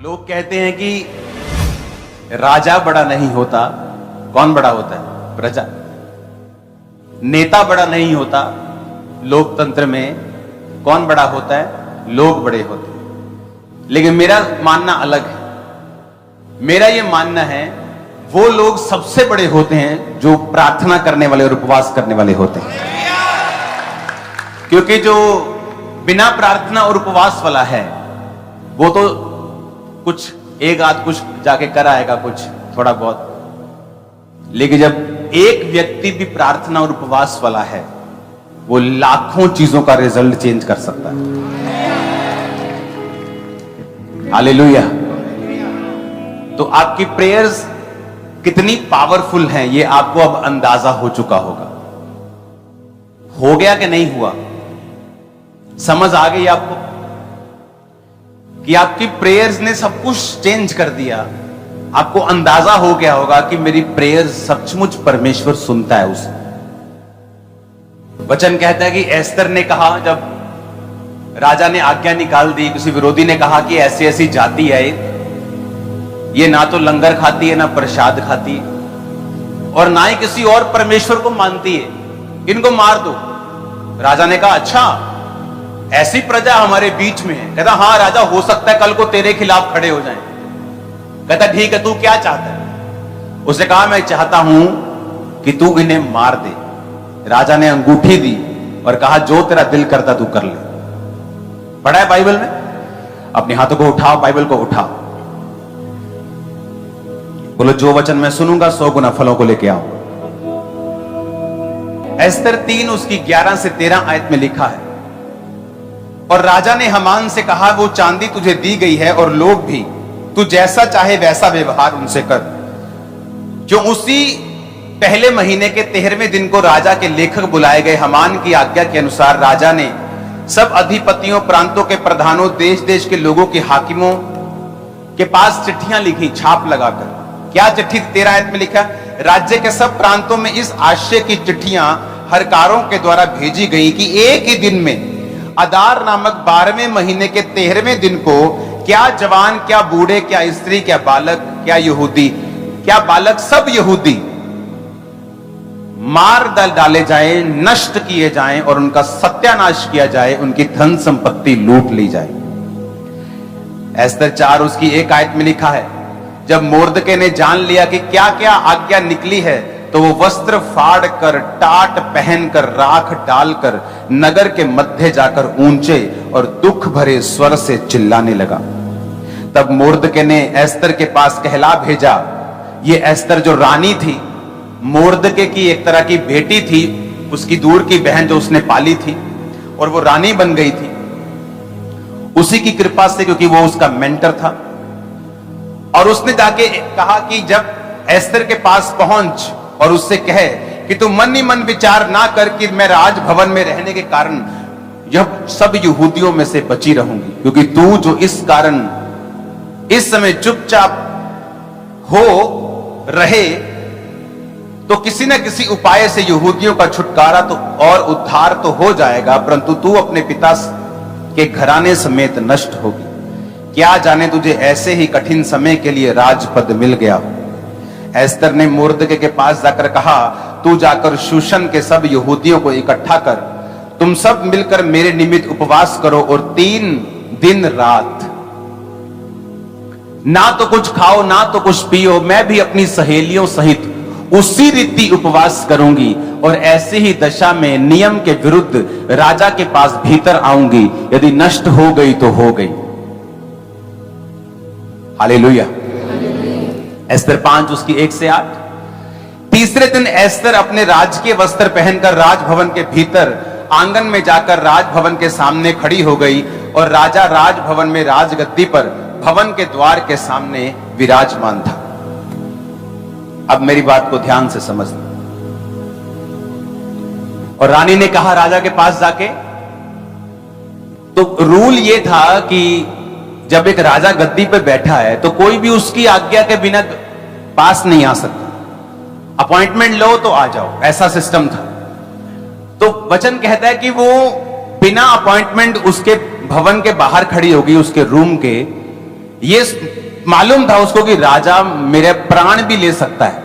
लोग कहते हैं कि राजा बड़ा नहीं होता, कौन बड़ा होता है? प्रजा। नेता बड़ा नहीं होता, लोकतंत्र में कौन बड़ा होता है? लोग बड़े होते हैं। लेकिन मेरा मानना अलग है। मेरा यह मानना है वो लोग सबसे बड़े होते हैं जो प्रार्थना करने वाले और उपवास करने वाले होते हैं। क्योंकि जो बिना प्रार्थना और उपवास वाला है वो तो कुछ एक आध कुछ जाके कर आएगा, कुछ थोड़ा बहुत। लेकिन जब एक व्यक्ति भी प्रार्थना और उपवास वाला है वो लाखों चीजों का रिजल्ट चेंज कर सकता है। हालेलुया। तो आपकी प्रेयर्स कितनी पावरफुल हैं ये आपको अब अंदाजा हो चुका होगा। हो गया कि नहीं हुआ? समझ आ गई आपको कि आपकी प्रेयर्स ने सब कुछ चेंज कर दिया। आपको अंदाजा हो गया होगा कि मेरी प्रेयर्स सचमुच परमेश्वर सुनता है उसे। वचन कहता है कि एस्तर ने कहा, जब राजा ने आज्ञा निकाल दी, किसी विरोधी ने कहा कि ऐसी ऐसी जाति है, ये ना तो लंगर खाती है ना प्रसाद खाती है और ना ही किसी और परमेश्वर को मानती है, इनको मार दो। राजा ने कहा अच्छा ऐसी प्रजा हमारे बीच में है। कहता हाँ राजा, हो सकता है कल को तेरे खिलाफ खड़े हो जाएं। कहता ठीक है, तू क्या चाहता है? उसने कहा मैं चाहता हूं कि तू इन्हें मार दे। राजा ने अंगूठी दी और कहा जो तेरा दिल करता तू कर ले। पढ़ा है बाइबल में? अपने हाथों को उठाओ, बाइबल को उठाओ, बोलो जो वचन मैं सुनूंगा 100 गुना फलों को लेके आओ। एस्तर 3 उसकी 11 से 13 आयत में लिखा है, और राजा ने हमान से कहा वो चांदी तुझे दी गई है और लोग भी, तू जैसा चाहे वैसा व्यवहार उनसे कर। जो उसी पहले महीने के 13वें दिन को राजा के लेखक बुलाए गए। हमान की आज्ञा के अनुसार राजा ने सब अधिपतियों, प्रांतों के प्रधानों, देश देश के लोगों के हाकिमों के पास चिट्ठियां लिखी छाप लगाकर। क्या चिट्ठी? 13 आयत में लिखा, राज्य के सब प्रांतों में इस आशय की चिट्ठियां हरकारों के द्वारा भेजी गई कि एक ही दिन में अदार नामक 12वें महीने के 13वें दिन को क्या जवान, क्या बूढ़े, क्या स्त्री, क्या बालक, क्या यहूदी, क्या बालक, सब यहूदी मार डाले जाएं, नष्ट किए जाएं और उनका सत्यानाश किया जाए, उनकी धन संपत्ति लूट ली जाए। एस्तर 4 उसकी 1 आयत में लिखा है, जब मोर्दके ने जान लिया कि क्या क्या आज्ञा निकली है तो वो वस्त्र फाड़ कर, टाट पहनकर, राख डालकर नगर के मध्य जाकर ऊंचे और दुख भरे स्वर से चिल्लाने लगा। तब मोर्दके ने एस्तर के पास कहला भेजा। ये एस्तर जो रानी थी, मोर्दके की एक तरह की बेटी थी, उसकी दूर की बहन जो उसने पाली थी और वो रानी बन गई थी उसी की कृपा से, क्योंकि वो उसका मेंटर था। और उसने जाके कहा कि जब एस्तर के पास पहुंच और उससे कहे कि तू मन ही मन विचार ना कर कि मैं राजभवन में रहने के कारण जब सब यहूदियों में से बची रहूंगी, क्योंकि तू जो इस कारण इस समय चुपचाप हो रहे तो किसी न किसी उपाय से यहूदियों का छुटकारा तो और उद्धार तो हो जाएगा, परंतु तू अपने पिता के घराने समेत नष्ट होगी। क्या जाने तुझे ऐसे ही कठिन समय के लिए राजपद मिल गया हो। एस्तर ने मोर्दके के पास जाकर कहा, तू जाकर शूशन के सब यहूदियों को इकट्ठा कर, तुम सब मिलकर मेरे निमित्त उपवास करो और 3 दिन रात ना तो कुछ खाओ ना तो कुछ पियो। मैं भी अपनी सहेलियों सहित उसी रीति उपवास करूंगी और ऐसी ही दशा में नियम के विरुद्ध राजा के पास भीतर आऊंगी। यदि नष्ट हो गई तो हो गई। हालेलुया। एस्तर 5 उसकी 1 से 8। तीसरे दिन एस्तर अपने राजकीय वस्त्र पहनकर राजभवन के भीतर आंगन में जाकर राजभवन के सामने खड़ी हो गई और राजा राजभवन में राजगद्दी पर भवन के द्वार के सामने विराजमान था। अब मेरी बात को ध्यान से समझना। और रानी ने कहा राजा के पास जाके, तो रूल यह था कि जब एक राजा गद्दी पे बैठा है तो कोई भी उसकी आज्ञा के बिना पास नहीं आ सकता। अपॉइंटमेंट लो तो आ जाओ, ऐसा सिस्टम था। तो वचन कहता है कि वो बिना अपॉइंटमेंट उसके भवन के बाहर खड़ी होगी, उसके रूम के, ये मालूम था उसको कि राजा मेरे प्राण भी ले सकता है,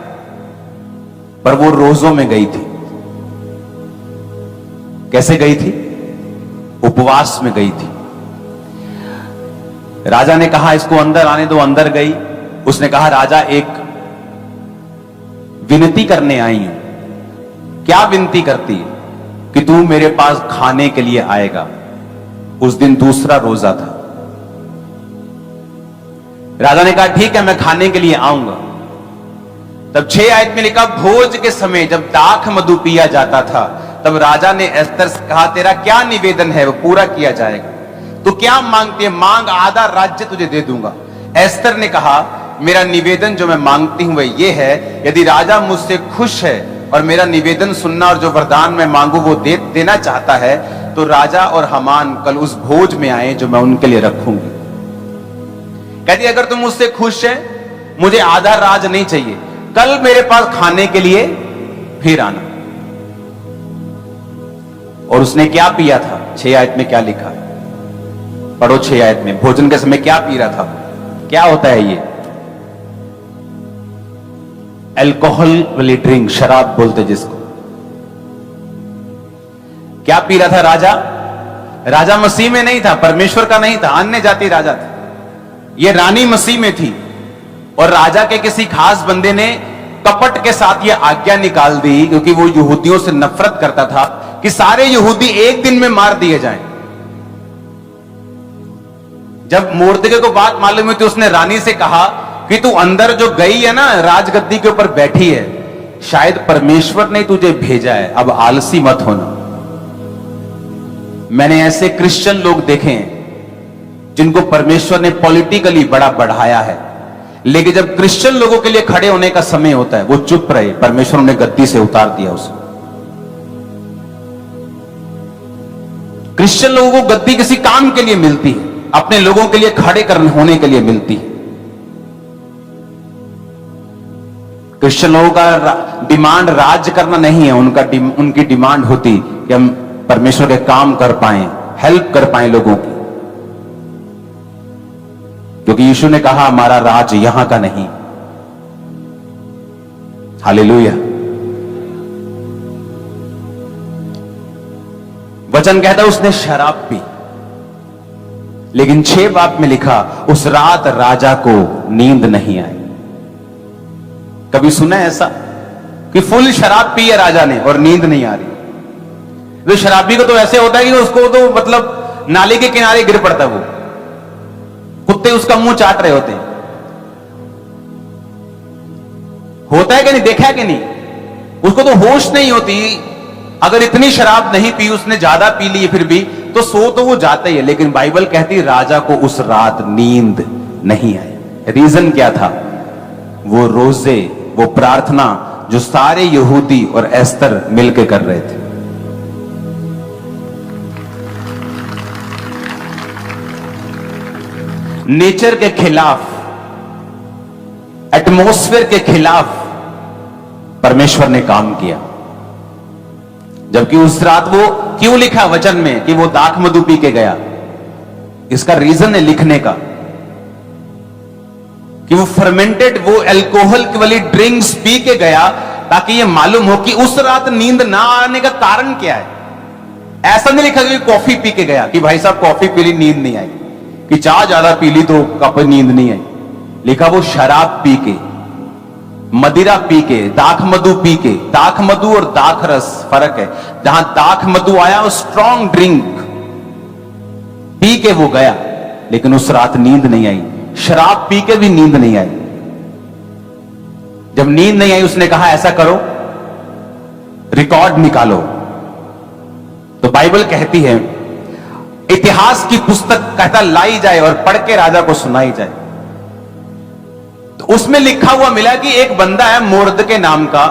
पर वो रोजों में गई थी। कैसे गई थी? उपवास में गई थी। राजा ने कहा इसको अंदर आने दो, अंदर गई। उसने कहा राजा एक विनती करने आई हूं। क्या विनती करती है? कि तू मेरे पास खाने के लिए आएगा। उस दिन दूसरा रोजा था। राजा ने कहा ठीक है, मैं खाने के लिए आऊंगा। तब 6 आयत में लिखा, भोज के समय जब दाख मधु पिया जाता था, तब राजा ने एस्तर से कहा तेरा क्या निवेदन है वो पूरा किया जाएगा। तो क्या मांगती है? मांग, आधा राज्य तुझे दे दूंगा। एस्तर ने कहा मेरा निवेदन जो मैं मांगती हूं वह यह है, यदि राजा मुझसे खुश है और मेरा निवेदन सुनना और जो वरदान मैं मांगू वो देना चाहता है, तो राजा और हामान कल उस भोज में आए जो मैं उनके लिए रखूंगी। कहती अगर तुम मुझसे खुश है, मुझे आधा राज नहीं चाहिए, कल मेरे पास खाने के लिए फिर आना। और उसने क्या पिया था? 6 आयत में क्या लिखा है? पढ़ो 6 आयत में। भोजन के समय क्या पी रहा था? क्या होता है ये? अल्कोहल वाली ड्रिंक, शराब बोलते जिसको। क्या पी रहा था राजा? राजा मसीह में नहीं था, परमेश्वर का नहीं था, अन्य जाति राजा था। ये रानी मसीह में थी। और राजा के किसी खास बंदे ने कपट के साथ यह आज्ञा निकाल दी, क्योंकि वो यहूदियों से नफरत करता था, कि सारे यहूदी एक दिन में मार दिए जाएं। जब मोर्दके को बात मालूम हुई तो उसने रानी से कहा कि तू अंदर जो गई है ना, राजगद्दी के ऊपर बैठी है, शायद परमेश्वर ने तुझे भेजा है, अब आलसी मत होना। मैंने ऐसे क्रिश्चियन लोग देखे हैं जिनको परमेश्वर ने पॉलिटिकली बड़ा बढ़ाया है, लेकिन जब क्रिश्चियन लोगों के लिए खड़े होने का समय होता है वो चुप रहे। परमेश्वर ने गद्दी से उतार दिया उसे। क्रिश्चियन लोगों को गद्दी किसी काम के लिए मिलती है, अपने लोगों के लिए खड़े करने होने के लिए मिलती है। क्रिश्चियन लोगों का डिमांड राज करना नहीं है, उनकी डिमांड होती कि हम परमेश्वर के काम कर पाए, हेल्प कर पाए लोगों की। क्योंकि यीशु ने कहा हमारा राज यहां का नहीं। हालेलुया। वचन कहता उसने शराब पी, लेकिन 6 बाब में लिखा उस रात राजा को नींद नहीं आई। कभी सुना है ऐसा कि फुल शराब पी है राजा ने और नींद नहीं आ रही? तो शराबी को तो ऐसे होता है कि उसको तो मतलब नाले के किनारे गिर पड़ता है, वो कुत्ते उसका मुंह चाट रहे होते हैं। होता है कि नहीं? देखा है कि नहीं? उसको तो होश नहीं होती। अगर इतनी शराब नहीं पी, उसने ज्यादा पी ली फिर भी, तो सो तो वो जाता ही है। लेकिन बाइबल कहती राजा को उस रात नींद नहीं आई। रीजन क्या था? वो रोजे, वो प्रार्थना जो सारे यहूदी और एस्तर मिलकर कर रहे थे। नेचर के खिलाफ, एटमॉस्फेयर के खिलाफ परमेश्वर ने काम किया। जबकि उस रात वो क्यों लिखा वचन में कि वो दाख मधु पी के गया? इसका रीजन है लिखने का कि वो फर्मेंटेड, वो अल्कोहल वाली ड्रिंक्स पी के गया, ताकि ये मालूम हो कि उस रात नींद ना आने का कारण क्या है। ऐसा नहीं लिखा कि कॉफी पी के गया कि भाई साहब कॉफी पी ली नींद नहीं आई, कि चाह ज्यादा पी ली तो कप नींद नहीं आई। लिखा वो शराब पी के, मदिरा पी के, दाख मधु पी के। दाख मधु और दाख रस फर्क है। जहां दाख मधु आया वो स्ट्रॉन्ग ड्रिंक पी के वो गया, लेकिन उस रात नींद नहीं आई। शराब पी के भी नींद नहीं आई। जब नींद नहीं आई उसने कहा ऐसा करो, रिकॉर्ड निकालो। तो बाइबल कहती है, इतिहास की पुस्तक कहता लाई जाए और पढ़ के राजा को सुनाई जाए। तो उसमें लिखा हुआ मिला कि एक बंदा है मोर्दके नाम का,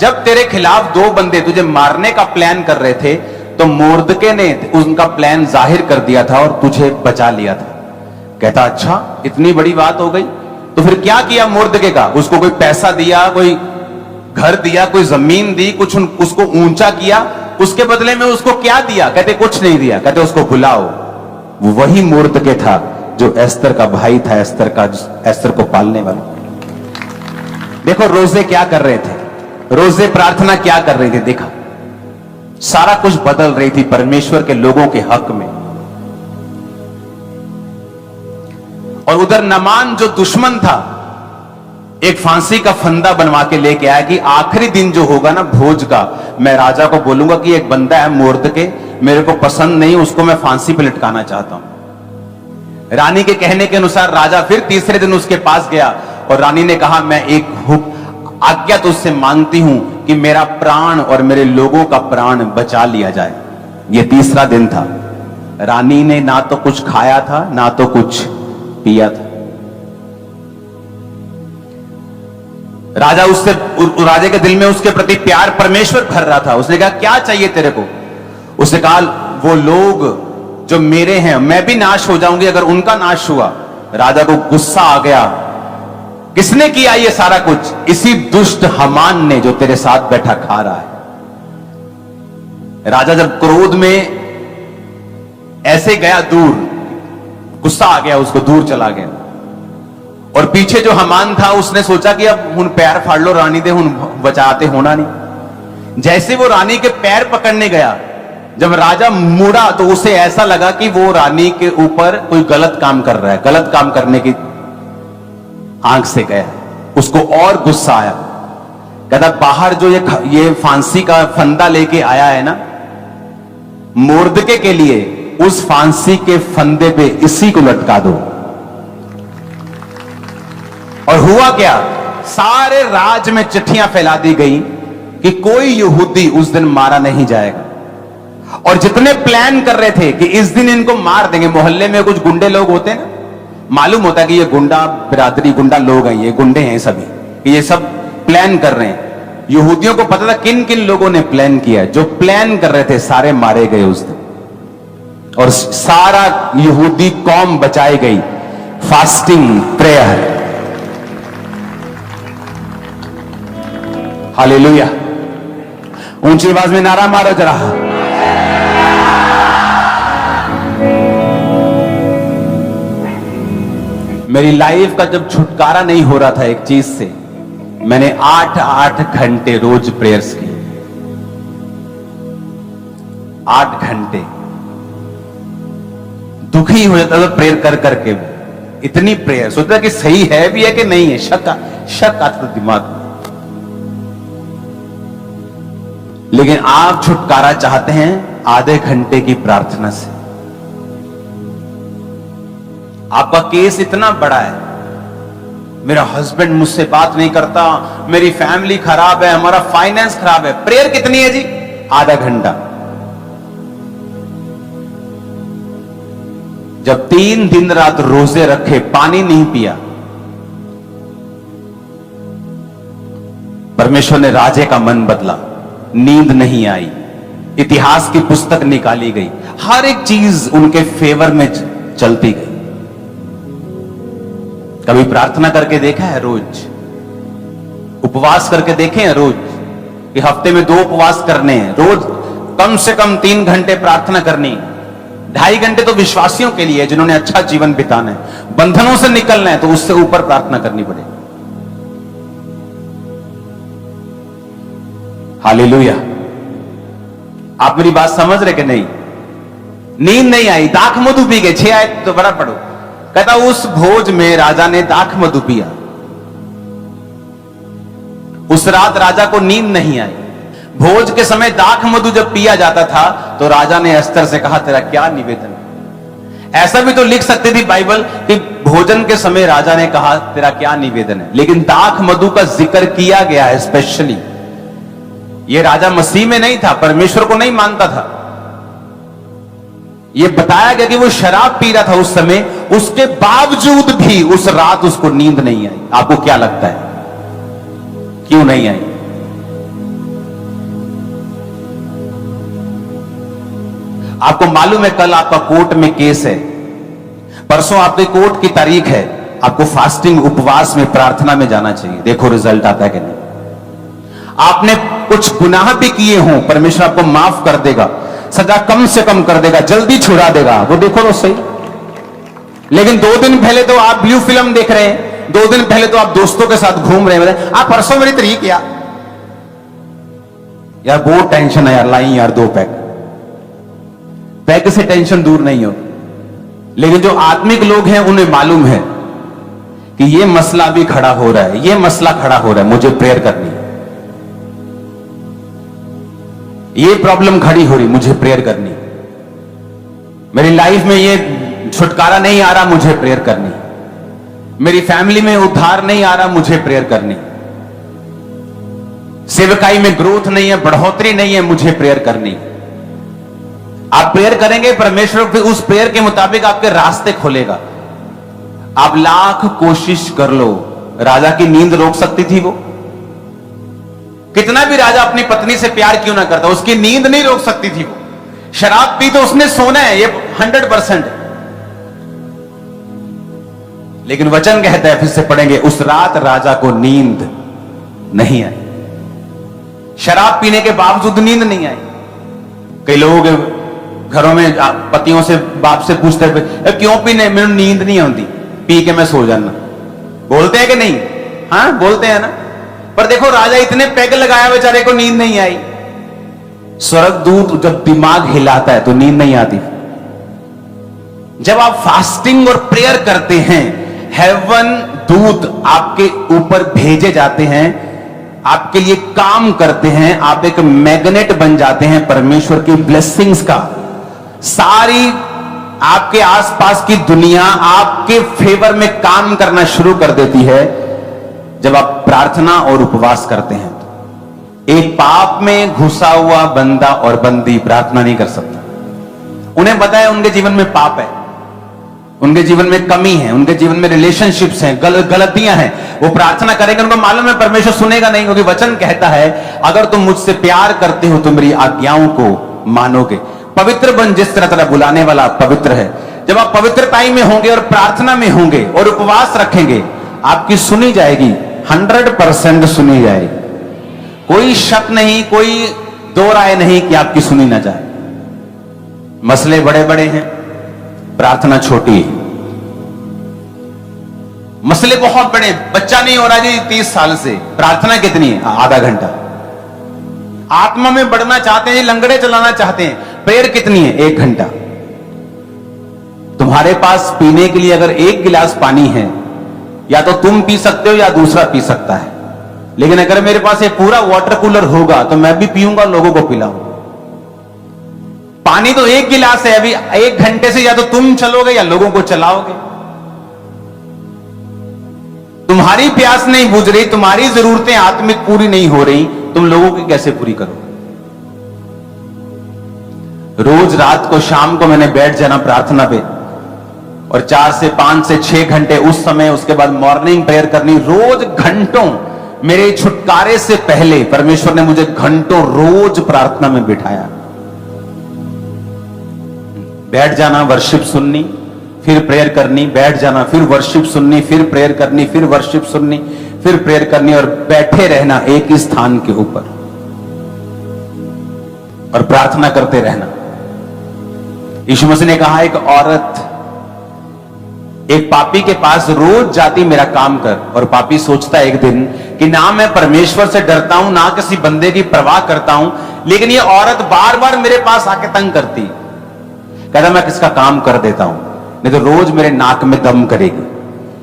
जब तेरे खिलाफ 2 बंदे तुझे मारने का प्लान कर रहे थे, तो मोर्दके ने उनका प्लान जाहिर कर दिया था और तुझे बचा लिया था। कहता अच्छा इतनी बड़ी बात हो गई। तो फिर क्या किया मोर्दके का? उसको कोई पैसा दिया, कोई घर दिया, कोई जमीन दी, कुछ उसको ऊंचा किया। उसके बदले में उसको क्या दिया? कहते कुछ नहीं दिया। कहते उसको बुलाओ। वो वही मोर्दके था जो एस्तर का भाई था, एस्तर को पालने वाला। देखो रोजे क्या कर रहे थे, रोजे प्रार्थना क्या कर रहे थे, देखा सारा कुछ बदल रही थी परमेश्वर के लोगों के हक में। और उधर नमान जो दुश्मन था, एक फांसी का फंदा बनवा के लेके आया कि आखिरी दिन जो होगा ना भोज का, मैं राजा को बोलूंगा कि एक बंदा है मोर्दके, मेरे को पसंद नहीं, उसको मैं फांसी पे लटकाना चाहता हूं। रानी के कहने के अनुसार राजा फिर तीसरे दिन उसके पास गया और रानी ने कहा, मैं एक आज्ञा तो उससे मांगती हूं कि मेरा प्राण और मेरे लोगों का प्राण बचा लिया जाए। यह तीसरा दिन था। रानी ने ना तो कुछ खाया था ना तो कुछ पिया था। राजा के दिल में उसके प्रति प्यार परमेश्वर भर रहा था। उसने कहा, क्या चाहिए तेरे को? उसने कहा, वो लोग जो मेरे हैं, मैं भी नाश हो जाऊंगी अगर उनका नाश हुआ। राजा को गुस्सा आ गया, किसने किया ये सारा कुछ? इसी दुष्ट हामान ने, जो तेरे साथ बैठा खा रहा है। राजा जब क्रोध में ऐसे गया दूर, गुस्सा आ गया उसको, दूर चला गया। और पीछे जो हामान था उसने सोचा कि अब हुन पैर फाड़ लो रानी दे, हुन बचाते होना नहीं। जैसे वो रानी के पैर पकड़ने गया, जब राजा मुड़ा तो उसे ऐसा लगा कि वो रानी के ऊपर कोई गलत काम कर रहा है, गलत काम करने की आंख से गया। उसको और गुस्सा आया। कहता, बाहर जो ये फांसी का फंदा लेके आया है ना, मोर्दके के लिए उस फांसी के फंदे पे इसी को लटका दो। और हुआ क्या, सारे राज में चिट्ठियां फैला दी गई कि कोई यहूदी उस दिन मारा नहीं जाएगा। और जितने प्लान कर रहे थे कि इस दिन इनको मार देंगे, मोहल्ले में कुछ गुंडे लोग होते हैं ना, मालूम होता है कि ये गुंडा बिरादरी, गुंडा लोग हैं, ये गुंडे हैं सभी, ये सब प्लान कर रहे हैं। यहूदियों को पता था किन किन लोगों ने प्लान किया। जो प्लान कर रहे थे सारे मारे गए उस दिन, और सारा यहूदी कौम बचाई गई। Fasting, prayer, hallelujah. ऊंची आवाज में नारा मारो जरा। मेरी लाइफ का जब छुटकारा नहीं हो रहा था एक चीज से, मैंने 8 घंटे रोज प्रेयर्स की। 8 घंटे दुखी हो जाता था प्रेयर कर करके। इतनी प्रेयर, सोचता कि सही है भी है कि नहीं है, शक आता था दिमाग में। लेकिन आप छुटकारा चाहते हैं आधे घंटे की प्रार्थना से। आपका केस इतना बड़ा है, मेरा हस्बैंड मुझसे बात नहीं करता, मेरी फैमिली खराब है, हमारा फाइनेंस खराब है। प्रेयर कितनी है जी? आधा घंटा। जब 3 दिन रात रोजे रखे, पानी नहीं पिया, परमेश्वर ने राजे का मन बदला। नींद नहीं आई, इतिहास की पुस्तक निकाली गई, हर एक चीज उनके फेवर में चलती गई। कभी प्रार्थना करके देखा है? रोज उपवास करके देखे हैं? रोज कि हफ्ते में 2 उपवास करने हैं, रोज कम से कम 3 घंटे प्रार्थना करनी। 2.5 घंटे तो विश्वासियों के लिए, जिन्होंने अच्छा जीवन बिताना है, बंधनों से निकलना है, तो उससे ऊपर प्रार्थना करनी पड़ेगी। हालेलुया। आप मेरी बात समझ रहे कि नहीं? नींद नहीं आई, दाख मधु पी गए। 6 आयत तो बड़ा पढ़ो। कहता, उस भोज में राजा ने दाख मधु पिया। उस रात राजा को नींद नहीं आई। भोज के समय दाख मधु जब पिया जाता था तो राजा ने एस्तर से कहा, तेरा क्या निवेदन है? ऐसा भी तो लिख सकती थी बाइबल कि भोजन के समय राजा ने कहा, तेरा क्या निवेदन है। लेकिन दाख मधु का जिक्र किया गया है स्पेशली। ये राजा मसीह में नहीं था, परमेश्वर को नहीं मानता था। ये बताया गया कि वो शराब पी रहा था उस समय, उसके बावजूद भी उस रात उसको नींद नहीं आई। आपको क्या लगता है क्यों नहीं आई? आपको मालूम है कल आपका कोर्ट में केस है, परसों आपके कोर्ट की तारीख है। आपको फास्टिंग, उपवास में, प्रार्थना में जाना चाहिए। देखो रिजल्ट आता है कि नहीं। आपने कुछ गुनाह भी किए हों, परमेश्वर आपको माफ कर देगा, सजा कम से कम कर देगा, जल्दी छुड़ा देगा। वो देखो तो सही। लेकिन 2 दिन पहले तो आप ब्लू फिल्म देख रहे हैं, 2 दिन पहले तो आप दोस्तों के साथ घूम रहे हैं, आप परसों मेरी तरीक यार बहुत टेंशन है यार, लाई यार 2 पैग से टेंशन दूर नहीं हो। लेकिन जो आत्मिक लोग हैं उन्हें मालूम है कि ये मसला भी खड़ा हो रहा है, ये मसला खड़ा हो रहा है, मुझे प्रेयर करनी है, ये प्रॉब्लम खड़ी हो रही, मुझे प्रेयर करनी, मेरी लाइफ में ये छुटकारा नहीं आ रहा, मुझे प्रेयर करनी, मेरी फैमिली में उद्धार नहीं आ रहा, मुझे प्रेयर करनी, सेवकाई में ग्रोथ नहीं है, बढ़ोतरी नहीं है, मुझे प्रेयर करनी। आप प्रेयर करेंगे, परमेश्वर फिर उस प्रेयर के मुताबिक आपके रास्ते खोलेगा। आप लाख कोशिश कर लो, राजा की नींद रोक सकती थी वो? कितना भी राजा अपनी पत्नी से प्यार क्यों ना करता, उसकी नींद नहीं रोक सकती थी वो। शराब पी तो उसने सोना है, ये 100%। लेकिन वचन कहता है, फिर से पढ़ेंगे, उस रात राजा को नींद नहीं आई। शराब पीने के बावजूद नींद नहीं आई। कई लोग घरों में पतियों से, बाप से पूछते हैं क्यों पीने, मेरे नींद नहीं आती, पी के मैं सो जाना। बोलते हैं कि नहीं? हाँ बोलते हैं ना। पर देखो राजा इतने पैग लगाया, बेचारे को नींद नहीं आई। स्वर्गदूत जब दिमाग हिलाता है तो नींद नहीं आती। जब आप फास्टिंग और प्रेयर करते हैं, हेवन दूत आपके ऊपर भेजे जाते हैं, आपके लिए काम करते हैं, आप एक मैग्नेट बन जाते हैं परमेश्वर की ब्लेसिंग्स का। सारी आपके आसपास की दुनिया आपके फेवर में काम करना शुरू कर देती है जब आप प्रार्थना और उपवास करते हैं। एक पाप में घुसा हुआ बंदा और बंदी प्रार्थना नहीं कर सकता। उन्हें पता है उनके जीवन में पाप है, उनके जीवन में कमी है, उनके जीवन में रिलेशनशिप्स हैं, गलतियां हैं। वो प्रार्थना करेंगे, उनको मालूम है परमेश्वर सुनेगा नहीं, क्योंकि वचन कहता है अगर तुम मुझसे प्यार करते हो तो मेरी आज्ञाओं को मानोगे। पवित्र बन जिस तरह तरह बुलाने वाला पवित्र है। जब आप पवित्रताई में होंगे और प्रार्थना में होंगे और उपवास रखेंगे, आपकी सुनी जाएगी, 100% सुनी जाएगी। कोई शक नहीं, कोई दो राय नहीं कि आपकी सुनी ना जाए। मसले बड़े बड़े हैं, प्रार्थना छोटी है। मसले बहुत बड़े, बच्चा नहीं हो रहा जी 30 साल से, प्रार्थना कितनी है? आधा घंटा। आत्मा में बढ़ना चाहते हैं, लंगड़े चलाना चाहते हैं, प्रेयर कितनी है? 1 घंटा। तुम्हारे पास पीने के लिए अगर 1 गिलास पानी है, या तो तुम पी सकते हो या दूसरा पी सकता है। लेकिन अगर मेरे पास एक पूरा वाटर कूलर होगा तो मैं भी पीऊंगा, लोगों को पिलाऊंगा। पानी तो 1 गिलास है, अभी 1 घंटे से या तो तुम चलोगे या लोगों को चलाओगे। तुम्हारी प्यास नहीं बुझ रही, तुम्हारी जरूरतें आत्मिक पूरी नहीं हो रही, तुम लोगों की कैसे पूरी करो? रोज रात को, शाम को मैंने बैठ जाना प्रार्थना पे, और 4 से 5 से 6 घंटे उस समय, उसके बाद मॉर्निंग प्रेयर करनी। रोज घंटों, मेरे छुटकारे से पहले परमेश्वर ने मुझे घंटों रोज प्रार्थना में बिठाया। बैठ जाना, वर्शिप सुननी, फिर प्रेयर करनी, बैठ जाना, फिर वर्शिप सुननी, फिर प्रेयर करनी, फिर वर्शिप सुननी, फिर प्रेयर करनी, और बैठे रहना एक ही स्थान के ऊपर और प्रार्थना करते रहना। यीशु मसीह ने कहा, एक औरत एक पापी के पास रोज जाती मेरा काम कर, और पापी सोचता है एक दिन कि ना मैं परमेश्वर से डरता हूं, ना किसी बंदे की परवाह करता हूं, लेकिन ये औरत बार बार मेरे पास आके तंग करती। कहता मैं किसका काम कर देता हूं, नहीं तो रोज मेरे नाक में दम करेगी।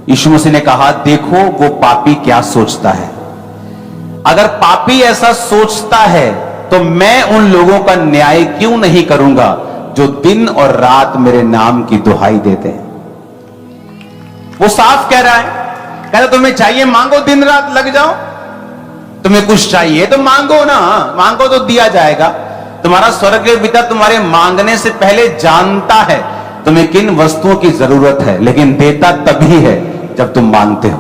यीशु मसीह ने कहा, देखो वो पापी क्या सोचता है। अगर पापी ऐसा सोचता है तो मैं उन लोगों का न्याय क्यों नहीं करूंगा जो दिन और रात मेरे नाम की दुहाई देते हैं। वो साफ कह रहा है, कहता तुम्हें चाहिए मांगो, दिन रात लग जाओ। तुम्हें कुछ चाहिए तो मांगो ना, मांगो तो दिया जाएगा। तुम्हारा स्वर्गीय पिता तुम्हारे मांगने से पहले जानता है तुम्हें किन वस्तुओं की जरूरत है, लेकिन देता तभी है जब तुम मांगते हो।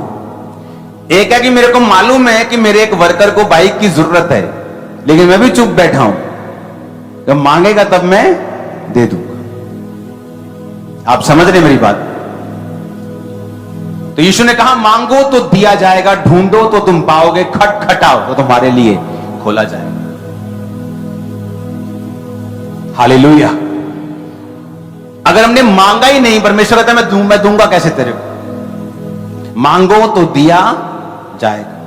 एक है कि मेरे को मालूम है कि मेरे एक वर्कर को बाइक की जरूरत है, लेकिन मैं भी चुप बैठा हूं, जब मांगेगा तब मैं दे दूंगा। आप समझ रहे मेरी बात? तो यीशु ने कहा, मांगो तो दिया जाएगा, ढूंढो तो तुम पाओगे, खटखटाओ तो तुम्हारे लिए खोला जाएगा। हालेलुया। अगर हमने मांगा ही नहीं, परमेश्वर कहता है मैं दूंगा कैसे तेरे को? मांगो तो दिया जाएगा।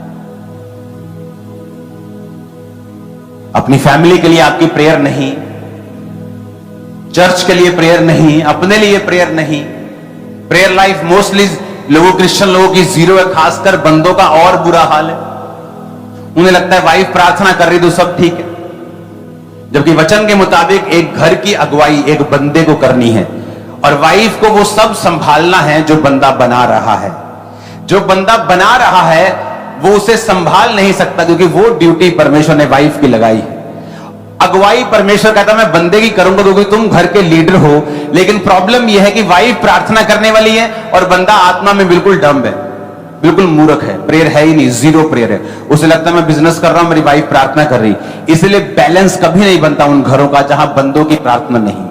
अपनी फैमिली के लिए आपकी प्रेयर नहीं, चर्च के लिए प्रेयर नहीं, अपने लिए प्रेयर नहीं। प्रेयर लाइफ मोस्टली लोगों, क्रिश्चियन लोगों की जीरो है, खासकर बंदों का और बुरा हाल है। उन्हें लगता है वाइफ प्रार्थना कर रही तो सब ठीक है, जबकि वचन के मुताबिक एक घर की अगुवाई एक बंदे को करनी है, और वाइफ को वो सब संभालना है जो बंदा बना रहा है। जो बंदा बना रहा है वो उसे संभाल नहीं सकता, क्योंकि वो ड्यूटी परमेश्वर ने वाइफ की लगाई है। अगुवाई परमेश्वर कहता मैं बंदे की करूंगा क्योंकि तुम घर के लीडर हो। लेकिन प्रॉब्लम यह है कि वाइफ प्रार्थना करने वाली है और बंदा आत्मा में बिल्कुल डम्ब है, बिल्कुल मूर्ख है, प्रेयर है ही नहीं, जीरो प्रेयर है। उसे लगता है मैं बिजनेस कर रहा हूं, मेरी वाइफ प्रार्थना कर रही। इसलिए बैलेंस कभी नहीं बनता उन घरों का जहां बंदों की प्रार्थना नहीं।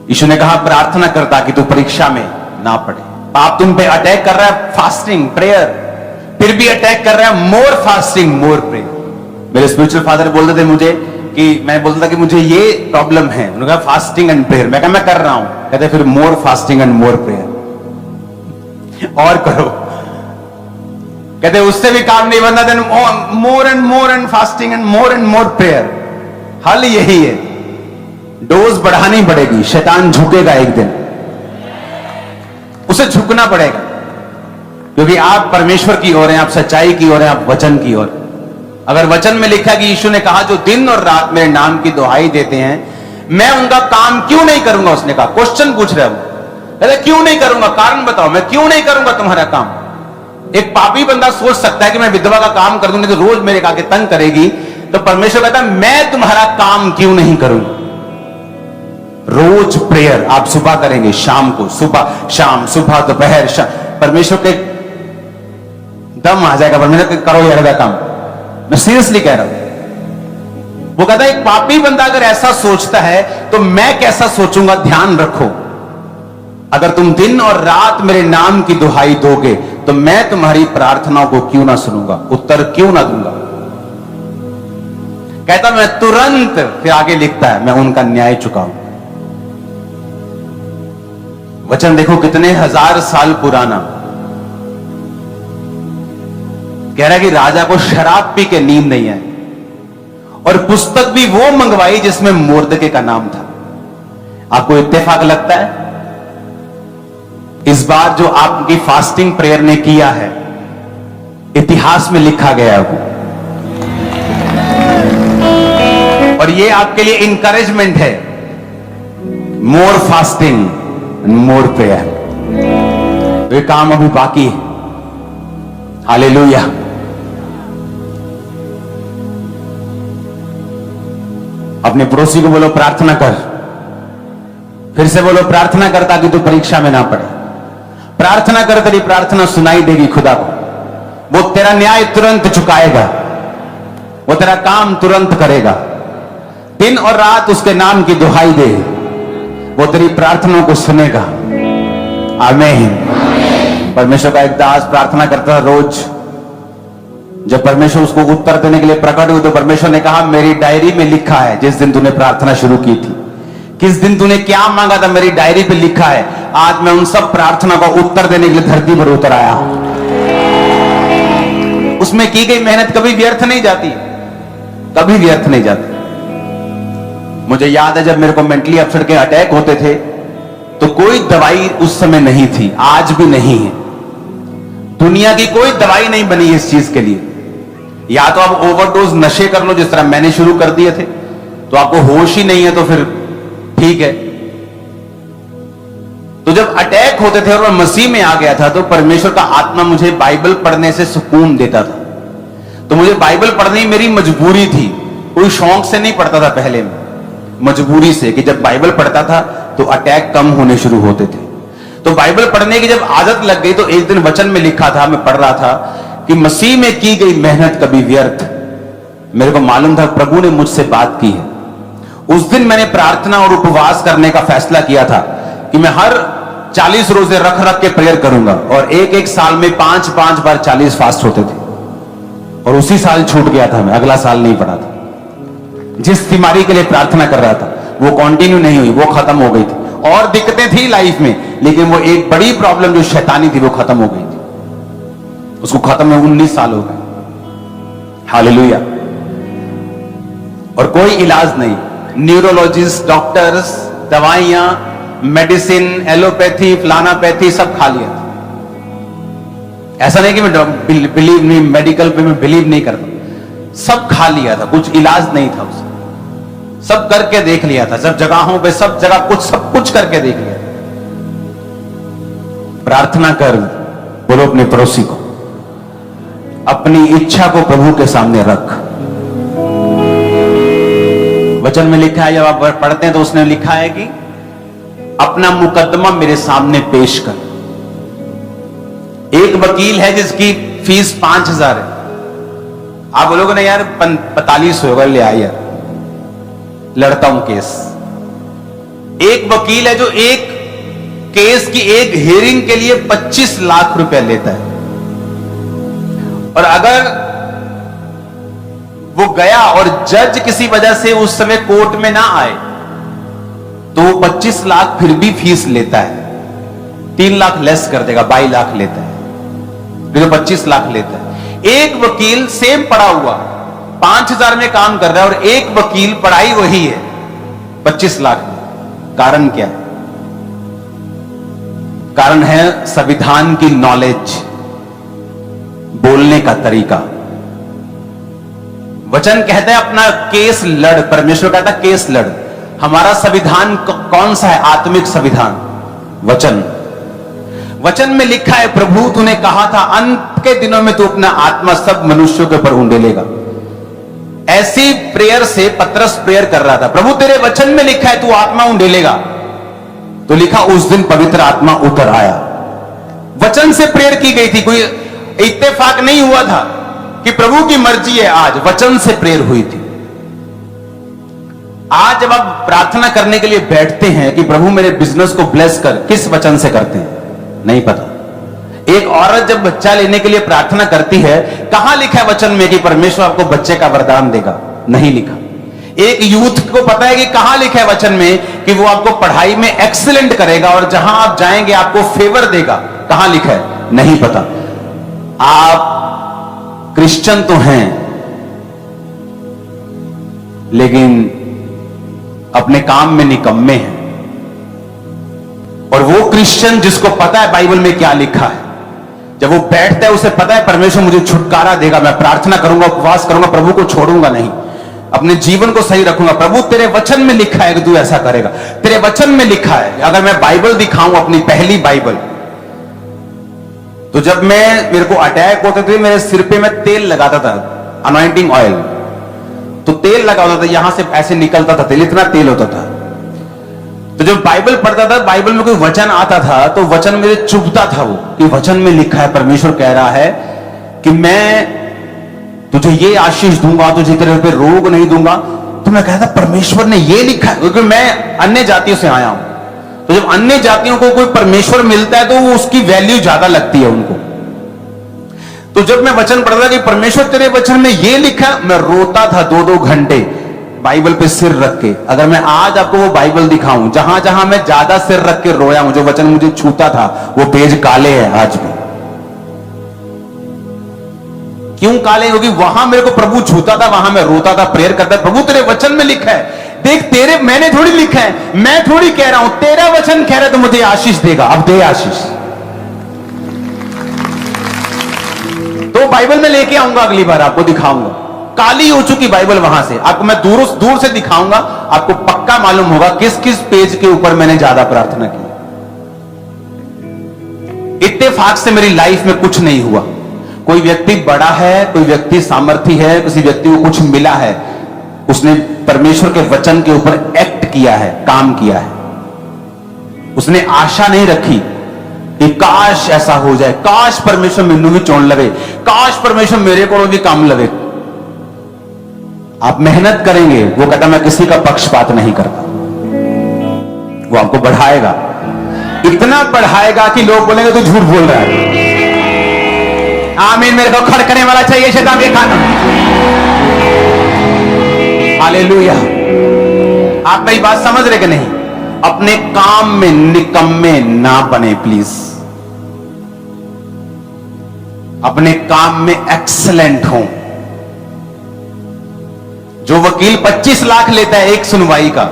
यीशु ने कहा प्रार्थना कर ताकि तू परीक्षा में ना पड़े। पाप तुम पे अटैक कर रहा है, फास्टिंग प्रेयर, फिर भी अटैक कर रहा है, मोर फास्टिंग मोर प्रेयर। मेरे स्पिरिचुअल फादर बोलते थे मुझे कि मैं बोलता था कि मुझे ये प्रॉब्लम है, उन्होंने कहा फास्टिंग एंड प्रेयर। मैं कहा मैं कर रहा हूं, कहते फिर more fasting and more prayer और करो। कहते उससे भी काम नहीं बनता, then more and fasting and more prayer. हल यही है, डोज बढ़ानी पड़ेगी, शैतान झुकेगा एक दिन, उसे झुकना पड़ेगा, क्योंकि आप परमेश्वर की ओर हैं, आप सच्चाई की ओर हैं, आप वचन की ओर। अगर वचन में लिखा कि यीशु ने कहा जो दिन और रात मेरे नाम की दुहाई देते हैं मैं उनका काम क्यों नहीं करूंगा। उसने कहा, क्वेश्चन पूछ रहे हो, कहते क्यों नहीं करूंगा, कारण बताओ, मैं क्यों नहीं करूंगा तुम्हारा काम। एक पापी बंदा सोच सकता है कि मैं विधवा का काम कर दूंगी तो रोज मेरे आके तंग करेगी, तो परमेश्वर कहता है मैं तुम्हारा काम क्यों नहीं करूंगा। रोज प्रेयर आप सुबह करेंगे, शाम को, सुबह शाम, सुबह दोपहर शाम, परमेश्वर के दम आ जाएगा, परमेश्वर करो यार का काम। मैं सीरियसली कह रहा हूं। वो कहता है एक पापी बंदा अगर ऐसा सोचता है तो मैं कैसा सोचूंगा। ध्यान रखो, अगर तुम दिन और रात मेरे नाम की दुहाई दोगे तो मैं तुम्हारी प्रार्थनाओं को क्यों ना सुनूंगा, उत्तर क्यों ना दूंगा। कहता मैं तुरंत, फिर आगे लिखता है मैं उनका न्याय चुकाऊंगा। वचन देखो कितने हजार साल पुराना। कह रहा है कि राजा को शराब पी के नींद नहीं आई, और पुस्तक भी वो मंगवाई जिसमें मोर्दके का नाम था। आपको इत्तेफाक लगता है इस बार जो आपकी फास्टिंग प्रेयर ने किया है इतिहास में लिखा गया है, और ये आपके लिए इंकरेजमेंट है, मोर फास्टिंग मोर प्रेयर। ये काम अभी बाकी है। हालेलुया। अपने पड़ोसी को बोलो प्रार्थना कर, फिर से बोलो प्रार्थना कर ताकि तू परीक्षा में ना पड़े। प्रार्थना कर, तेरी प्रार्थना सुनाई देगी खुदा को। वो तेरा न्याय तुरंत चुकाएगा, वो तेरा काम तुरंत करेगा। दिन और रात उसके नाम की दुहाई दे, वो तेरी प्रार्थनाओं को सुनेगा। आमीन। परमेश्वर का एक दास प्रार्थना करता था रोज। जब परमेश्वर उसको उत्तर देने के लिए प्रकट हुए तो परमेश्वर ने कहा मेरी डायरी में लिखा है जिस दिन तूने प्रार्थना शुरू की थी, किस दिन तूने क्या मांगा था, मेरी डायरी पे लिखा है। आज मैं उन सब प्रार्थना का उत्तर देने के लिए धरती पर उतर आया हूं। उसमें की गई मेहनत कभी व्यर्थ नहीं जाती, कभी व्यर्थ नहीं जाती। मुझे याद है जब मेरे को मेंटली अपसेट के अटैक होते थे तो कोई दवाई उस समय नहीं थी, आज भी नहीं है। दुनिया की कोई दवाई नहीं बनी इस चीज के लिए। या तो आप ओवरडोज नशे कर लो जिस तरह मैंने शुरू कर दिए थे, तो आपको होश ही नहीं है तो फिर ठीक है। तो जब अटैक होते थे और मैं मसीह में आ गया था तो परमेश्वर का आत्मा मुझे बाइबल पढ़ने से सुकून देता था। तो मुझे बाइबल पढ़नी मेरी मजबूरी थी, कोई शौक से नहीं पढ़ता था पहले में, मजबूरी से, कि जब बाइबल पढ़ता था तो अटैक कम होने शुरू होते थे। तो बाइबल पढ़ने की जब आदत लग गई तो एक दिन वचन में लिखा था, मैं पढ़ रहा था कि मसीह में की गई मेहनत कभी व्यर्थ। मेरे को मालूम था प्रभु ने मुझसे बात की है। उस दिन मैंने प्रार्थना और उपवास करने का फैसला किया था कि मैं हर 40 रोजे रख रख के प्रेयर करूंगा, और एक एक साल में 5-5 बार 40 फास्ट होते थे। और उसी साल छूट गया था, मैं अगला साल नहीं पढ़ा था। जिस बीमारी के लिए प्रार्थना कर रहा था वो कंटिन्यू नहीं हुई, वो खत्म हो गई थी। और दिक्कतें थी लाइफ में, लेकिन वो एक बड़ी प्रॉब्लम जो शैतानी थी वो खत्म हो गई थी। उसको खत्म में 19 साल हो गए। हालेलुया। और कोई इलाज नहीं, न्यूरोलॉजिस्ट, डॉक्टर्स, दवाइयां, मेडिसिन, एलोपैथी, फ्लानापैथी सब खा लिया था। ऐसा नहीं कि मैं बिलीव नहीं, मेडिकल पे मैं बिलीव नहीं करता, सब खा लिया था, कुछ इलाज नहीं था उसका, सब करके देख लिया था, सब जगहों पे, सब जगह सब कुछ करके देख लिया। प्रार्थना कर, बोलो अपने पड़ोसी को, अपनी इच्छा को प्रभु के सामने रख। वचन में लिखा है, जब आप पढ़ते हैं तो उसने लिखा है कि अपना मुकदमा मेरे सामने पेश कर। एक वकील है जिसकी फीस 5,000 है। आप बोलोगे ना यार 45 होगा, ले आइए लड़ता हूं केस। एक वकील है जो एक केस की एक हियरिंग के लिए 25 लाख रुपए लेता है, और अगर वो गया और जज किसी वजह से उस समय कोर्ट में ना आए तो वो 25 लाख फिर भी फीस लेता है, 3 लाख लेस कर देगा, 22 लाख लेता है, तो 25 लाख लेता है। एक वकील सेम पढ़ा हुआ 5,000 में काम कर रहा है, और एक वकील पढ़ाई वही है 25 लाख में। कारण क्या है? कारण है संविधान की नॉलेज, बोलने का तरीका। वचन कहता है अपना केस लड़, परमेश्वर कहता है केस लड़। हमारा संविधान कौन सा है? आत्मिक संविधान, वचन। वचन में लिखा है, प्रभु तूने कहा था अंत के दिनों में तू अपना आत्मा सब मनुष्यों के ऊपर उंडेलेगा। ऐसी प्रेयर से पतरस प्रेयर कर रहा था, प्रभु तेरे वचन में लिखा है तू आत्मा उंडेलेगा, तो लिखा उस दिन पवित्र आत्मा उतर आया। वचन से प्रेयर की गई थी, कोई इत्तेफाक नहीं हुआ था कि प्रभु की मर्जी है, आज वचन से प्रेयर हुई थी। आज जब आप प्रार्थना करने के लिए बैठते हैं कि प्रभु मेरे बिजनेस को ब्लेस कर, किस वचन से करते हैं? नहीं पता। एक औरत जब बच्चा लेने के लिए प्रार्थना करती है, कहां लिखा है वचन में कि परमेश्वर आपको बच्चे का वरदान देगा? नहीं लिखा। एक यूथ को पता है कि कहां लिखा है वचन में कि वो आपको पढ़ाई में एक्सीलेंट करेगा और जहां आप जाएंगे आपको फेवर देगा? कहां लिखा है? नहीं पता। आप क्रिश्चियन तो हैं, लेकिन अपने काम में निकम्मे हैं। और वो क्रिश्चियन जिसको पता है बाइबल में क्या लिखा है, जब वो बैठता है उसे पता है परमेश्वर मुझे छुटकारा देगा, मैं प्रार्थना करूंगा, उपवास करूंगा, प्रभु को छोड़ूंगा नहीं, अपने जीवन को सही रखूंगा। प्रभु तेरे वचन में लिखा है कि तू ऐसा करेगा, तेरे वचन में लिखा है। अगर मैं बाइबल दिखाऊं, अपनी पहली बाइबल, तो जब मेरे को अटैक होते थे, मेरे सिर पे मैं तेल लगाता था, अनॉइंटिंग ऑयल, तो तेल लगा होता था, यहां से ऐसे निकलता था तेल, इतना तेल होता था। तो जब बाइबल पढ़ता था, बाइबल में कोई वचन आता था तो वचन मेरे चुभता था, वो कि वचन में लिखा है, परमेश्वर कह रहा है कि मैं तुझे ये आशीष दूंगा, तुझे तेरे पे रोग नहीं दूंगा। तो मैं कहता परमेश्वर ने ये लिखा है, क्योंकि मैं अन्य जातियों से आया हूं। तो जब अन्य जातियों को कोई परमेश्वर मिलता है तो वो उसकी वैल्यू ज्यादा लगती है उनको। तो जब मैं वचन पढ़ता कि परमेश्वर तेरे वचन में ये लिखा, मैं रोता था 2-2 घंटे बाइबल पे सिर रख के। अगर मैं आज आपको वो बाइबल दिखाऊं जहां जहां मैं ज्यादा सिर रख के रोया हूं, जो वचन मुझे छूता था, वो पेज काले हैं आज भी। क्यों काले? क्योंकि वहां मेरे को प्रभु छूता था, वहां मैं रोता था, प्रेयर करता, प्रभु तेरे वचन में लिखा है, देख तेरे, मैंने थोड़ी लिखा है, मैं थोड़ी कह रहा हूं, तेरा वचन कह रहा है तो मुझे आशीष देगा, अब दे आशीष। तो बाइबल में लेके आऊंगा, अगली बार आपको दिखाऊंगा। काली हो चुकी बाइबल, वहां से आपको मैं दूर से दिखाऊंगा, आपको पक्का मालूम होगा किस किस पेज के ऊपर मैंने ज्यादा प्रार्थना की। इत्तेफाक से मेरी लाइफ में कुछ नहीं हुआ। कोई व्यक्ति बड़ा है, कोई व्यक्ति सामर्थी है, किसी व्यक्ति को कुछ मिला है, उसने परमेश्वर के वचन के ऊपर एक्ट किया है, काम किया है। उसने आशा नहीं रखी कि काश ऐसा हो जाए, काश परमेश्वर मैनू भी चुन लवे, काश परमेश्वर मेरे को भी काम लवे। आप मेहनत करेंगे, वो कहता मैं किसी का पक्षपात नहीं करता, वो आपको बढ़ाएगा, इतना बढ़ाएगा कि लोग बोलेंगे तू झूठ बोल रहा है। आमीन। मेरे को खड़कने वाला चाहिए शैतान के खाना। हालेलुया। आप मेरी बात समझ रहे कि नहीं? अपने काम में निकम्मे ना बने प्लीज। अपने काम में एक्सीलेंट हो। जो वकील 25 लाख लेता है एक सुनवाई का,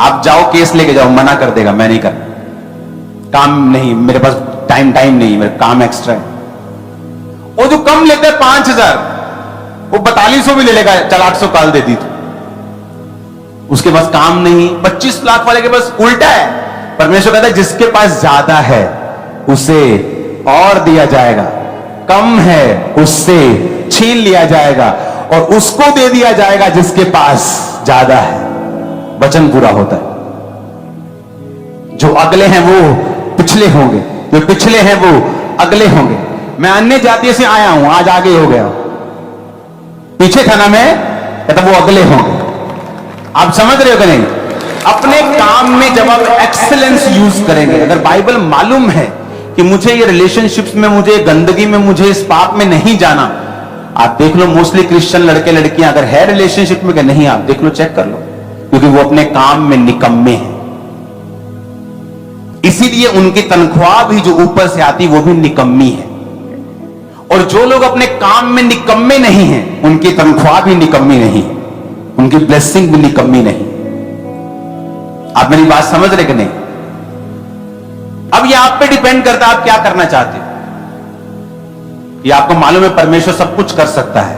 आप जाओ केस लेके जाओ, मना कर देगा मैं नहीं कर, काम नहीं, मेरे पास टाइम नहीं, मेरा काम एक्स्ट्रा है। वो जो कम लेता है 5,000, वो 4200 भी ले लेगा, चल 800 काल दे दी, उसके पास काम नहीं। 25 लाख वाले के पास उल्टा है, परमेश्वर कहता है जिसके पास ज्यादा है उसे और दिया जाएगा, कम है उससे छीन लिया जाएगा, और उसको दे दिया जाएगा जिसके पास ज्यादा है। वचन पूरा होता है। जो अगले हैं वो पिछले होंगे, जो पिछले हैं वो अगले होंगे। मैं अन्य जाति से आया हूं, आज आगे हो गया, पीछे था ना मैं, कहता वो अगले होंगे। आप समझ रहे हो कि नहीं? अपने काम में जब आप एक्सीलेंस यूज करेंगे, अगर बाइबल मालूम है कि मुझे ये रिलेशनशिप्स में, मुझे गंदगी में, मुझे इस पाप में नहीं जाना, आप देख लो मोस्टली क्रिश्चियन लड़के लड़कियां अगर है रिलेशनशिप में कि नहीं, आप देख लो, चेक कर लो, क्योंकि वो अपने काम में निकम्मे हैं। इसीलिए उनकी तनख्वाह भी जो ऊपर से आती वो भी निकम्मी है। और जो लोग अपने काम में निकम्मे नहीं हैं, उनकी तनख्वाह भी निकम्मी नहीं, उनकी ब्लेसिंग भी निकम्मी नहीं। आप मेरी बात समझ रहे कि नहीं? अब ये आप पे डिपेंड करता है आप क्या करना चाहते हो। ये आपको मालूम है परमेश्वर सब कुछ कर सकता है,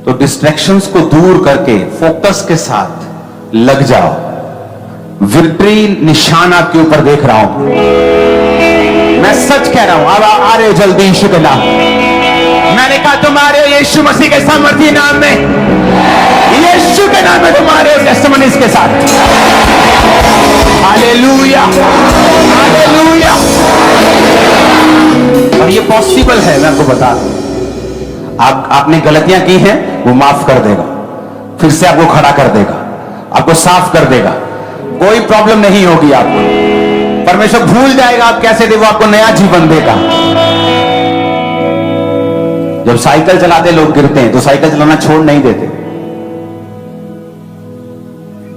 तो डिस्ट्रैक्शंस को दूर करके फोकस के साथ लग जाओ। विक्ट्री निशान आपके ऊपर देख रहा हूं, मैं सच कह रहा हूं। अब आ रहे हो जल्दी यीशु के नाम। मैंने कहा तुम आ रहे हो यीशु मसीह के सामर्थी नाम में, यीशु के नाम में तुम आ रहे हो टेस्टिमनीज के साथ। Hallelujah, hallelujah. और ये पॉसिबल है, मैं आपको बता रहा हूं। आपने गलतियां की हैं, वो माफ कर देगा, फिर से आपको खड़ा कर देगा, आपको साफ कर देगा, कोई प्रॉब्लम नहीं होगी आपको। परमेश्वर भूल जाएगा आप कैसे थे, वो आपको नया जीवन देगा। जब साइकिल चलाते लोग गिरते हैं तो साइकिल चलाना छोड़ नहीं देते।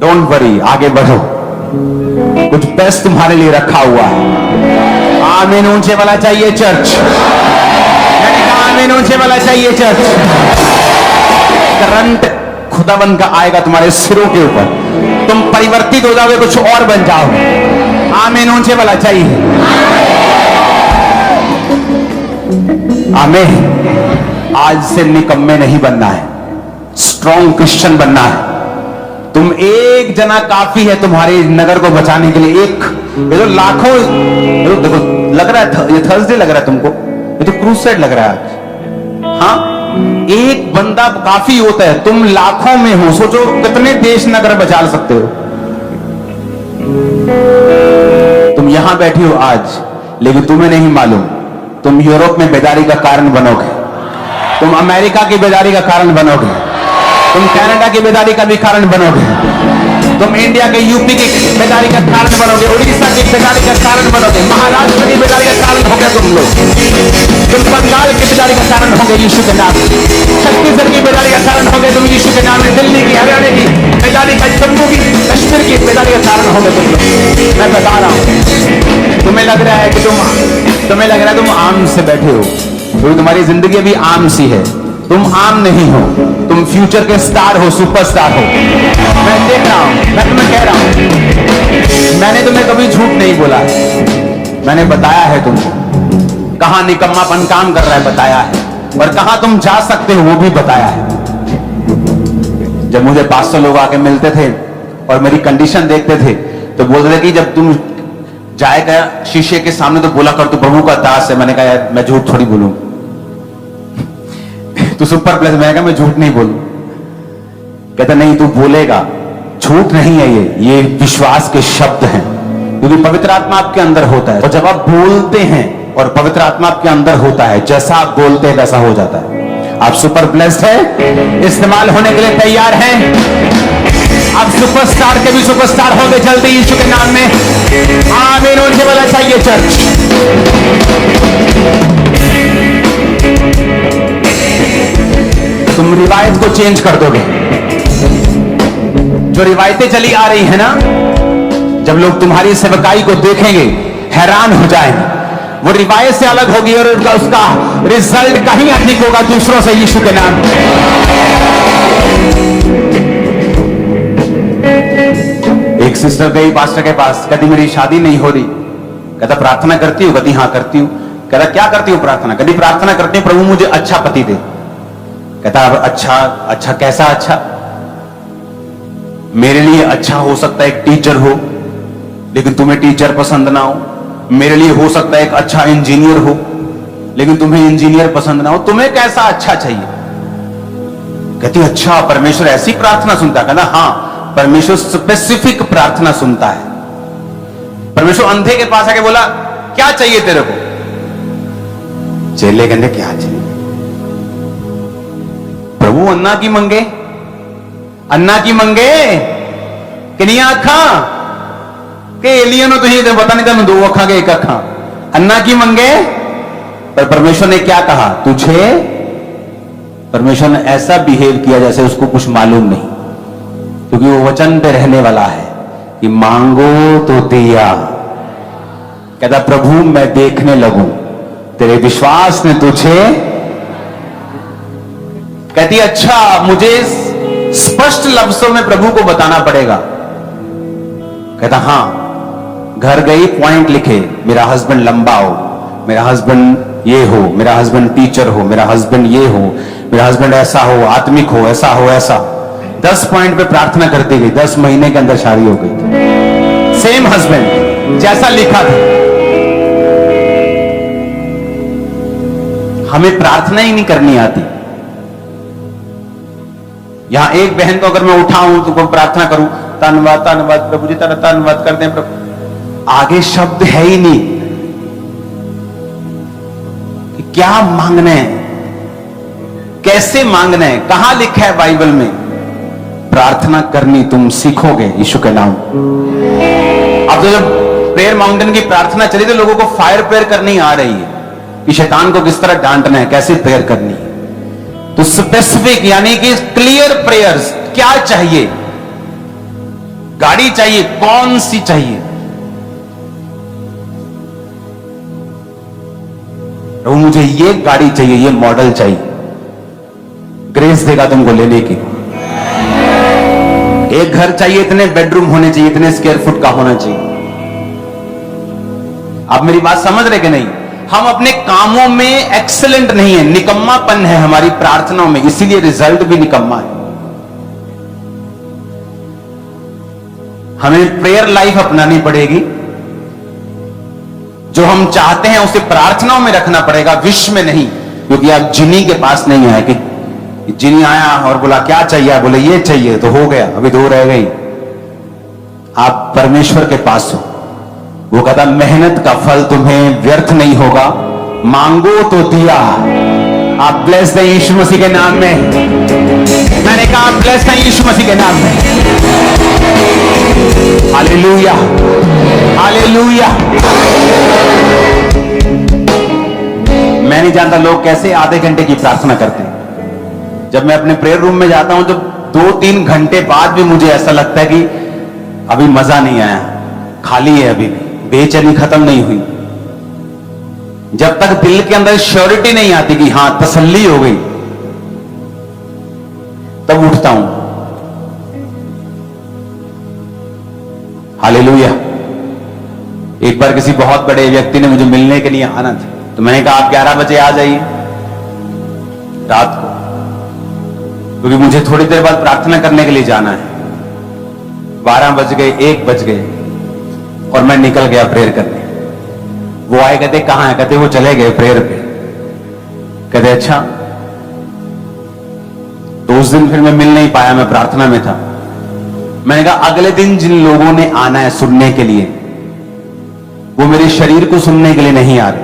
डोंट वरी, आगे बढ़ो, कुछ बेस्ट तुम्हारे लिए रखा हुआ है। आमीन ऊंचे वाला चाहिए चर्च, मैंने कहा आमीन ऊंचे वाला चाहिए चर्च। करंट खुदावन का आएगा तुम्हारे सिरों के ऊपर, तुम परिवर्तित हो जाओगे, कुछ और बन जाओगे। आमीन ऊंचे वाला चाहिए। आमीन। आज से निकम्मे नहीं बनना है, स्ट्रॉन्ग क्रिश्चियन बनना है। तुम एक जना काफी है तुम्हारे नगर को बचाने के लिए। एक ये तो लाखों, देखो लग रहा है ये थर्सडे लग रहा है तुमको, ये तो क्रूसेड लग रहा है आज। हाँ, एक बंदा काफी होता है, तुम लाखों में हो। सोचो कितने देश नगर बचा सकते हो। तुम यहां बैठी हो आज, लेकिन तुम्हें नहीं मालूम तुम यूरोप में बेदारी का कारण बनोगे, तुम अमेरिका की बेदारी का कारण बनोगे, तुम कनाडा की बेदारी का भी कारण बनोगे, तुम इंडिया के यूपी की बेदारी का कारण बनोगे, उड़ीसा की बेदारी का कारण बनोगे, महाराष्ट्र की बेदारी का कारण होगे तुम लोग, तुम बंगाल की बेदारी का कारण होगे यीशु के नाम, छत्तीसगढ़ की बेदारी का कारण होगे तुम यीशु के नाम, दिल्ली की, हरियाणा की बेदारी का, जम्मू की, कश्मीर की बेदारी का कारण होगे तुम लोग। मैं बता रहा हूं, तुम्हें लग रहा है कि तुम आम से बैठे हो, क्योंकि तुम्हारी जिंदगी अभी आम सी है। तुम आम नहीं हो, तुम फ्यूचर के स्टार हो, सुपरस्टार हो। मैं देख रहा हूं, मैं तुम्हें कह रहा हूं, मैंने तुम्हें कभी झूठ नहीं बोला, मैंने बताया है तुमको कहां निकम्मापन काम कर रहा है, बताया है, और कहां तुम जा सकते हो वो भी बताया है। जब मुझे 500 लोग आके मिलते थे और मेरी कंडीशन देखते थे तो बोलते थे कि जब तुम जाएगा शीशे के सामने तो बोला कर तू प्रभु का दास है। मैंने कहा यार मैं झूठ थोड़ी बोलूं, तू सुपर प्लस। मैंने कहा मैं झूठ नहीं बोलूं। कहता नहीं तू बोलेगा, झूठ नहीं है ये विश्वास के शब्द हैं, क्योंकि पवित्र आत्मा आपके अंदर होता है। और जब आप बोलते हैं और पवित्र आत्मा आपके अंदर होता है, जैसा आप बोलते हैं वैसा हो जाता है। आप सुपर ब्लेस्ड है, इस्तेमाल होने के लिए तैयार हैं। आप सुपरस्टार के भी सुपरस्टार होंगे जल्दी यीशु के नाम में। आमीन होने वाला चाहिए चर्च। तुम रिवायत को चेंज कर दोगे। जो रिवायतें चली आ रही है ना, जब लोग तुम्हारी सेवकाई को देखेंगे हैरान हो जाएंगे। वो रिवायत से अलग होगी और उसका रिजल्ट कहीं अधिक होगा दूसरों से यीशु के नाम। एक सिस्टर गई पास्टर के पास, कहती मेरी शादी नहीं हो रही। कहता प्रार्थना करती हूँ? कहती हाँ करती हूँ। कहता क्या करती हूँ प्रार्थना? कहती प्रार्थना करती हूँ प्रभु मुझे अच्छा पति दे। कहता अच्छा अच्छा कैसा अच्छा? मेरे लिए अच्छा हो सकता है एक टीचर हो, लेकिन तुम्हें टीचर पसंद ना हो। मेरे लिए हो सकता है एक अच्छा इंजीनियर हो, लेकिन तुम्हें इंजीनियर पसंद ना हो। तुम्हें कैसा अच्छा चाहिए? कहती अच्छा परमेश्वर ऐसी प्रार्थना सुनता है? कहना हाँ, परमेश्वर स्पेसिफिक प्रार्थना सुनता है। परमेश्वर अंधे के पास आके बोला क्या चाहिए तेरे को? चेले कहते क्या चाहिए? प्रभु अन्ना की मंगे, अन्ना की मंगे कि नहीं आखा के एलियनो तो ही पता नहीं था दो अखा के एक अखा। अन्ना की मंगे। पर परमेश्वर ने क्या कहा? तुझे, परमेश्वर ने ऐसा बिहेव किया जैसे उसको कुछ मालूम नहीं, क्योंकि वो वचन पे रहने वाला है कि मांगो तो दिया। कहता प्रभु मैं देखने लगूं तेरे विश्वास ने तुझे। कहती अच्छा मुझे स्पष्ट लफ्जों में प्रभु को बताना पड़ेगा। कहता हाँ। घर गई, पॉइंट लिखे, मेरा हस्बैंड लंबा हो, मेरा हस्बैंड ये हो, मेरा हस्बैंड टीचर हो, मेरा हस्बैंड ये हो, मेरा हस्बैंड ऐसा हो, आत्मिक हो, ऐसा हो, ऐसा। 10 पॉइंट पे प्रार्थना करती गई। 10 महीने के अंदर शादी हो गई। सेम हस्बैंड जैसा लिखा था। हमें प्रार्थना ही नहीं करनी आती। यहां एक बहन को अगर मैं उठाऊं तो प्रार्थना करूं, धन्यवाद धन्यवाद प्रभु जी, तेरा धन्यवाद करते हैं प्रभु, आगे शब्द है ही नहीं कि क्या मांगना है, कैसे मांगना है, कहां लिखा है बाइबल में। प्रार्थना करनी तुम सीखोगे यीशु के नाम। अब तो जब प्रेयर माउंटेन की प्रार्थना चली तो लोगों को फायर प्रेयर करनी आ रही है कि शैतान को किस तरह डांटना है, कैसे प्रेयर करनी है। तो स्पेसिफिक यानी कि क्लियर प्रेयर्स। क्या चाहिए? गाड़ी चाहिए, कौन सी चाहिए? प्रभु मुझे ये गाड़ी चाहिए, ये मॉडल चाहिए। ग्रेस देगा तुमको लेने की। एक घर चाहिए, इतने बेडरूम होने चाहिए, इतने स्क्वायर फुट का होना चाहिए। आप मेरी बात समझ रहे कि नहीं? हम अपने कामों में एक्सीलेंट नहीं है, निकम्मापन है हमारी प्रार्थनाओं में, इसीलिए रिजल्ट भी निकम्मा है। हमें प्रेयर लाइफ अपनानी पड़ेगी। जो हम चाहते हैं उसे प्रार्थनाओं में रखना पड़ेगा, विश्व में नहीं। क्योंकि आप जिनी के पास नहीं आए कि जिनी आया और बोला क्या चाहिए, बोले ये चाहिए, तो हो गया, अभी 2 रह गई। आप परमेश्वर के पास हो। वो कहता मेहनत का फल तुम्हें व्यर्थ नहीं होगा, मांगो तो दिया। आप ब्लेस दें यीशु मसीह के नाम में। मैंने कहा ब्लेस दें यीशु मसीह के नाम में। Hallelujah, hallelujah. मैं नहीं जानता लोग कैसे आधे घंटे की प्रार्थना करते हैं। जब मैं अपने प्रेयर रूम में जाता हूं, जब 2-3 घंटे बाद भी मुझे ऐसा लगता है कि अभी मजा नहीं आया, खाली है, अभी बेचैनी खत्म नहीं हुई। जब तक दिल के अंदर श्योरिटी नहीं आती कि हां तसल्ली हो गई, तब उठता हूं। हालेलुया। एक बार किसी बहुत बड़े व्यक्ति ने मुझे मिलने के लिए आना था, तो मैंने कहा आप 11 बजे आ जाइए रात को, क्योंकि मुझे थोड़ी देर बाद प्रार्थना करने के लिए जाना है। 12 बज गए, 1 बज गए और मैं निकल गया प्रेयर करने। वो आए, कहते कहां है? कहते वो चले गए प्रेयर पे। कहते अच्छा। तो उस दिन फिर मैं मिल नहीं पाया, मैं प्रार्थना में था। मैंने कहा अगले दिन जिन लोगों ने आना है सुनने के लिए, वो मेरे शरीर को सुनने के लिए नहीं आ रहे,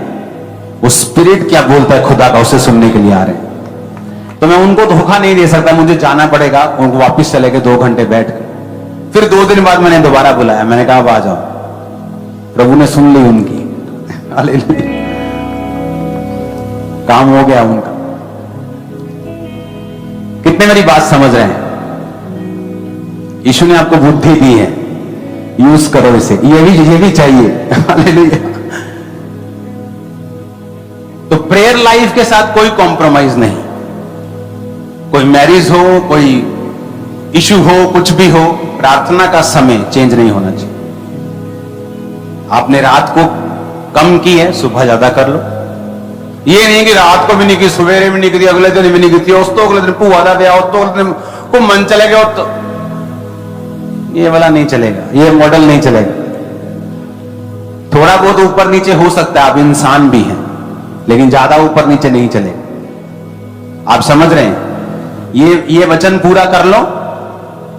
वो स्पिरिट क्या बोलता है खुदा का, उसे सुनने के लिए आ रहे हैं। तो मैं उनको धोखा नहीं दे सकता, मुझे जाना पड़ेगा। उनको वापिस चले गए 2 घंटे बैठ कर। फिर 2 दिन बाद मैंने दोबारा बुलाया, मैंने कहा अब आ जाओ। प्रभु ने सुन ली उनकी, हालेलुया, काम हो गया उनका। कितने मेरी बात समझ रहे हैं? यीशु ने आपको बुद्धि दी है, यूज करो इसे, ये भी चाहिए। हालेलुया। तो प्रेयर लाइफ के साथ कोई कॉम्प्रोमाइज नहीं। कोई मैरिज हो, कोई इशू हो, कुछ भी हो, प्रार्थना का समय चेंज नहीं होना चाहिए। आपने रात को कम की है, सुबह ज्यादा कर लो। ये नहीं कि रात को भी नहीं की, सवेरे भी नहीं की, अगले दिन भी नहीं की, उस तो अगले दिन पुआ दा दिया, तो अगले दिन को मन चले गया, तो ये वाला नहीं चलेगा, ये मॉडल नहीं चलेगा। थोड़ा बहुत ऊपर नीचे हो सकता है, आप इंसान भी हैं, लेकिन ज्यादा ऊपर नीचे नहीं चलेगा। आप समझ रहे हैं? ये वचन पूरा कर लो,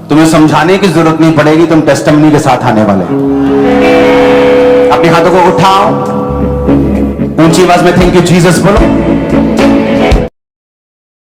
तुम्हें समझाने की जरूरत नहीं पड़ेगी, तुम टेस्टिमनी के साथ आने वाले। अपने हाथों को उठाओ, ऊंची आवाज में थैंक यू जीसस बोलो।